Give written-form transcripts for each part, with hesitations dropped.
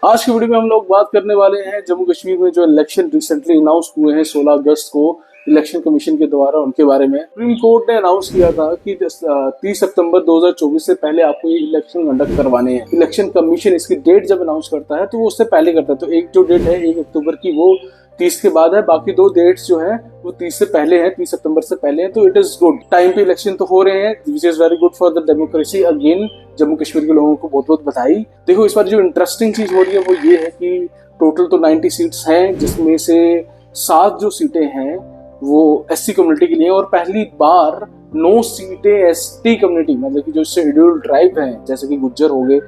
आज की वीडियो में हम लोग बात करने वाले हैं जम्मू कश्मीर में जो इलेक्शन रिसेंटली अनाउंस हुए हैं 16 अगस्त को इलेक्शन कमीशन के द्वारा, उनके बारे में। सुप्रीम कोर्ट ने अनाउंस किया था कि 30 सितंबर 2024 से पहले आपको ये इलेक्शन कंडक्ट करवाने हैं। इलेक्शन कमीशन इसकी डेट जब अनाउंस करता है तो वो उससे पहले करता है। तो एक जो डेट है 1 अक्टूबर की, वो 30 के बाद है। बाकी दो डेट्स जो है वो 30 से पहले हैं, 30 सितंबर से पहले हैं। तो इट इज गुड, टाइम पे इलेक्शन तो हो रहे हैं, which is very good for the democracy. Again Jammu Kashmir के लोगों को बहुत बहुत बधाई। देखो, इस बार जो इंटरेस्टिंग चीज हो रही है वो ये है कि टोटल तो 90 सीट्स हैं, जिसमें से 7 जो सीटें हैं वो एससी कम्युनिटी के लिए, और पहली बार 9 सीटें एसटी कम्युनिटी, मतलब कि जो शेड्यूल्ड ट्राइब हैं जैसे कि गुज्जर हो गए,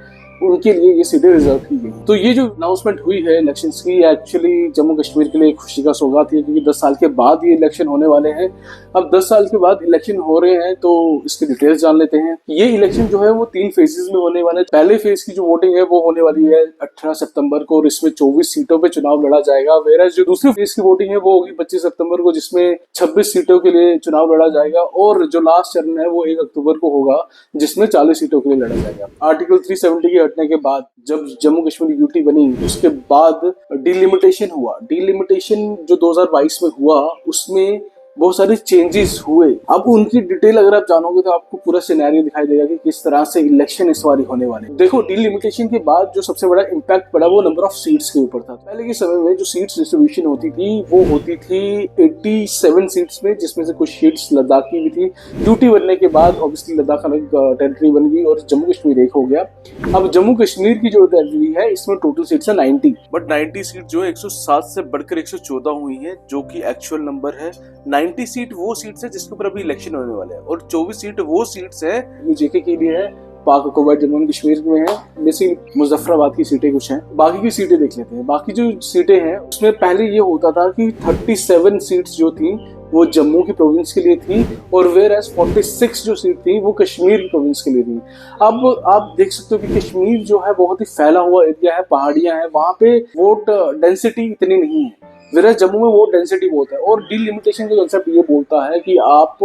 उनके लिए ये सीटें रिजर्व की गई। तो ये जो अनाउंसमेंट हुई है इलेक्शंस की, एक्चुअली जम्मू कश्मीर के लिए खुशी का सौगात है, क्योंकि 10 साल के बाद ये इलेक्शन होने वाले हैं। अब 10 साल के बाद इलेक्शन हो रहे हैं तो इसके डिटेल्स जान लेते हैं। ये इलेक्शन जो है वो 3 फेजेस में होने वाले हैं। पहले फेज की जो वोटिंग है वो होने वाली है 18 सितंबर को, और इसमें 24 सीटों पे चुनाव लड़ा जाएगा। वेराज जो दूसरी फेज की वोटिंग है वो होगी 25 सितंबर को, जिसमें 26 सीटों के लिए चुनाव लड़ा जाएगा। और जो लास्ट चरण है वो 1 अक्टूबर को होगा, जिसमें 40 सीटों के लिए लड़ा जाएगा। आर्टिकल 370 के हटने के बाद जब जम्मू कश्मीर यूटी बनी, उसके बाद डिलिमिटेशन हुआ। डिलिमिटेशन जो 2022 में हुआ उसमें बहुत सारे चेंजेस हुए। अब उनकी डिटेल अगर आप जानोगे तो आपको पूरा सिनेरियो दिखाई देगा कि किस तरह से इलेक्शन इस बार होने वाले। देखो, डिलिमिटेशन के बाद जो सबसे बड़ा इम्पैक्ट पड़ा वो नंबर ऑफ सीट्स के ऊपर था। पहले के समय में जो सीट्स डिस्ट्रीब्यूशन होती थी वो होती थी 87 सीट्स में, जिसमें से कुछ सीट्स लद्दाख की भी थी। यूटी बनने के बाद ऑब्वियसली लद्दाख अलग टेरिटरी बन गई और जम्मू कश्मीर एक हो गया। अब जम्मू कश्मीर की जो टेरिटरी है इसमें टोटल सीट्स है 90, बट 90 सीट जो है 107 से बढ़कर 114 हुई है, जो कि एक्चुअल नंबर है। 90 सीट वो सीट्स है जिसके ऊपर अभी इलेक्शन होने वाले हैं, और 24 सीट वो सीट्स है जो जेके के लिए है, पाक अकोबा जम्मू कश्मीर में है। बेसिकली मुजफ्फराबाद की सीटें कुछ हैं। बाकी की सीटें देख लेते हैं। बाकी जो सीटें हैं उसमें पहले ये होता था कि 37 सीट्स जो थी वो जम्मू की प्रोविंस के लिए थी, और वेयर 46 जो सीट थी वो कश्मीर की प्रोविंस के लिए थी। अब आप देख सकते हो कि कश्मीर जो है बहुत ही फैला हुआ एरिया है, पहाड़ियां हैं, वहां पे वोट डेंसिटी इतनी नहीं है। वेयर जम्मू में वोट डेंसिटी बहुत है। और डिलिमिटेशन का कंसेप्ट ये बोलता है कि आप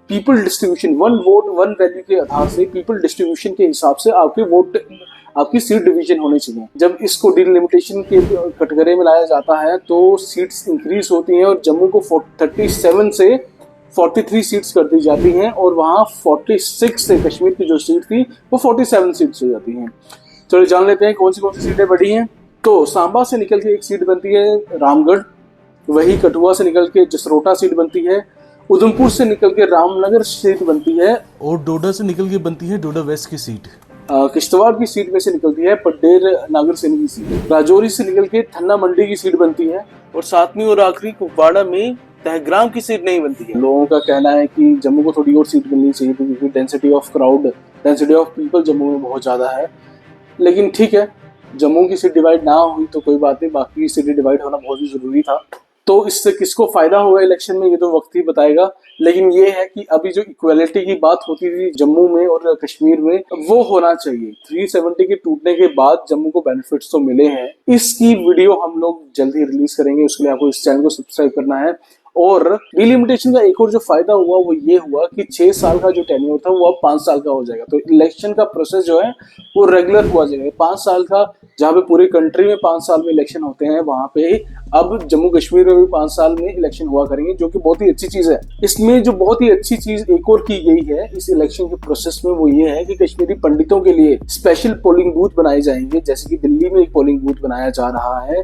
पीपल डिस्ट्रीब्यूशन, 1 वोट 1 वैल्यू के आधार से, पीपल डिस्ट्रीब्यूशन के हिसाब से आपके वोट, आपकी सीट डिवीजन होनी चाहिए। जब इसको डिलिमिटेशन के कटघरे में लाया जाता है तो सीट्स इंक्रीज होती हैं, और जम्मू को 37 से 43 सीट्स कर दी जाती हैं, और वहां 46 से कश्मीर की जो सीट थी वो 47 सीट्स हो जाती हैं। चलो जान लेते हैं कौन सी सीटें बढ़ी हैं। तो सांबा से निकल के एक सीट बनती है रामगढ़, वही कठुआ से निकल के जसरोटा सीट बनती है, उधमपुर से निकल के रामनगर सीट बनती है, और डोडा से निकल के बनती है डोडा वेस्ट की सीट। किश्तवाड़ की सीट में से निकलती है पड्डेर नागर सेन की सीट, राजौरी से निकल के थन्ना मंडी की सीट बनती है, और 7वीं और आखिरी कुपवाड़ा में तहग्राम की सीट नहीं बनती है। लोगों का कहना है कि जम्मू को थोड़ी और सीट मिलनी चाहिए क्योंकि density of crowd, density of people Jammu में बहुत ज्यादा है। लेकिन ठीक है, जम्मू की सीट डिवाइड ना हुई तो कोई बात नहीं, बाकी की सीटें डिवाइड होना बहुत ही जरूरी था। तो इससे किसको फायदा होगा इलेक्शन में ये तो वक्त ही बताएगा। लेकिन ये है कि अभी जो इक्वालिटी की बात होती थी जम्मू में और कश्मीर में, वो होना चाहिए। 370 के टूटने के बाद जम्मू को बेनिफिट्स तो मिले हैं। इसकी वीडियो हम लोग जल्दी रिलीज करेंगे, उसके लिए आपको इस चैनल को सब्सक्राइब करना है। और डिलिमिटेशन का एक और जो फायदा हुआ वो ये हुआ कि 6 साल का जो टेन्योर था वो अब 5 साल का हो जाएगा। तो इलेक्शन का प्रोसेस जो है वो रेगुलर हुआ जाएगा। 5 साल का, जहाँ पे पूरी कंट्री में 5 साल में इलेक्शन होते हैं, वहां पे अब जम्मू कश्मीर में भी 5 साल में इलेक्शन हुआ करेंगे, जो कि बहुत ही अच्छी चीज है। इसमें जो बहुत ही अच्छी चीज एक और की गई है इस इलेक्शन के प्रोसेस में, वो ये है कि कश्मीरी पंडितों के लिए स्पेशल पोलिंग बूथ बनाए जाएंगे। जैसे कि दिल्ली में एक पोलिंग बूथ बनाया जा रहा है,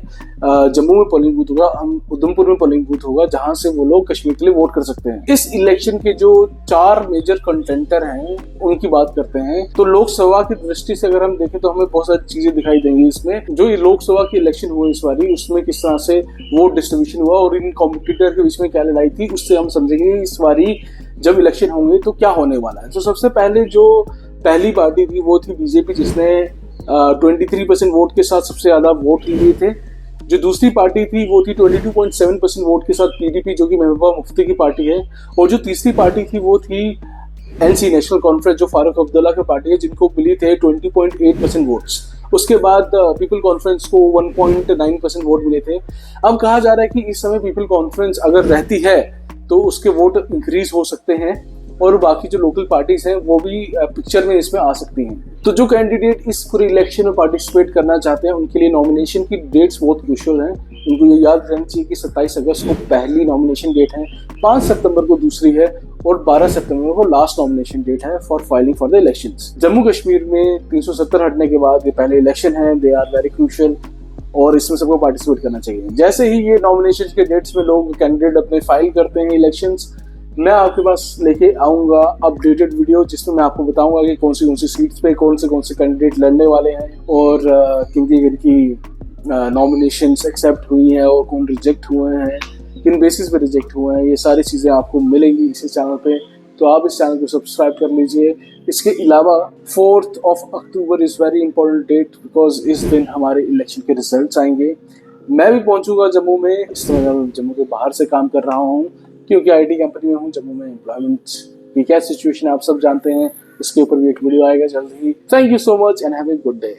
जम्मू में पोलिंग बूथ होगा, उधमपुर में पोलिंग बूथ होगा, जहां से वो लोग कश्मीर के लिए वोट कर सकते हैं। इस इलेक्शन के जो 4 मेजर कंटेंटर हैं उनकी बात करते हैं। तो लोकसभा की दृष्टि से अगर हम देखें तो हमें बहुत सारी चीजें दिखाई देंगी इसमें। जो ये लोकसभा की इलेक्शन हुई इस बारी, उसमें किस तरह से वोट डिस्ट्रीब्यूशन हुआ और इन कॉम्पिटिटर के बीच में क्या लड़ाई थी, उससे हम समझेंगे इस बारी जब इलेक्शन होंगे तो क्या होने वाला है। तो सबसे पहले जो पहली पार्टी थी वो थी बीजेपी, जिसने 23% वोट के साथ सबसे ज्यादा वोट लिए थे। जो दूसरी पार्टी थी वो थी 22.7% वोट के साथ पीडीपी, जो कि महबूबा मुफ्ती की पार्टी है। और जो तीसरी पार्टी थी वो थी एनसी, नेशनल कॉन्फ्रेंस, जो फारूक अब्दुल्ला की पार्टी है, जिनको मिली थे 20.8% वोट्स। उसके बाद पीपल कॉन्फ्रेंस को 1.9% वोट मिले थे। अब कहा जा रहा है कि इस समय पीपल कॉन्फ्रेंस अगर रहती है तो उसके वोट इंक्रीज हो सकते हैं। और बाकी जो लोकल पार्टीज हैं वो भी पिक्चर में इसमें आ सकती हैं। तो जो कैंडिडेट इस पूरे इलेक्शन में पार्टिसिपेट करना चाहते हैं उनके लिए नॉमिनेशन की डेट्स बहुत क्रूशियल हैं। उनको ये याद रहना चाहिए कि 27 अगस्त को पहली नॉमिनेशन डेट है, 5 सितंबर को दूसरी है और 12 सितंबर को लास्ट नॉमिनेशन डेट है for filing for the elections. Jammu Kashmir में 370 हटने के बाद ये पहले इलेक्शन है, दे आर वेरी क्रूशियल और इसमें सबको पार्टिसिपेट करना चाहिए। जैसे ही ये नॉमिनेशन के डेट्स में लोग कैंडिडेट अपने फाइल करते हैं इलेक्शंस, मैं आपके पास लेके आऊंगा अपडेटेड वीडियो जिसमें मैं आपको बताऊंगा कि कौन सी सीट्स पे कौन से कैंडिडेट लड़ने वाले हैं और किनकी नॉमिनेशंस एक्सेप्ट हुई हैं और कौन रिजेक्ट हुए हैं, किन बेसिस पे रिजेक्ट हुए हैं। ये सारी चीज़ें आपको मिलेंगी इसी चैनल पे, तो आप इस चैनल को सब्सक्राइब कर लीजिए। इसके अलावा 4th of October is very important date because इस दिन हमारे इलेक्शन के रिजल्ट्स आएंगे। मैं भी पहुंचूंगा जम्मू में, इस समय मैं जम्मू के बाहर से काम कर रहा हूं क्योंकि IT कंपनी में हूं। जम्मू में एम्प्लॉयमेंट की क्या सिचुएशन है आप सब जानते हैं, इसके ऊपर भी एक वीडियो आएगा जल्द ही। Thank you so much and have a good day.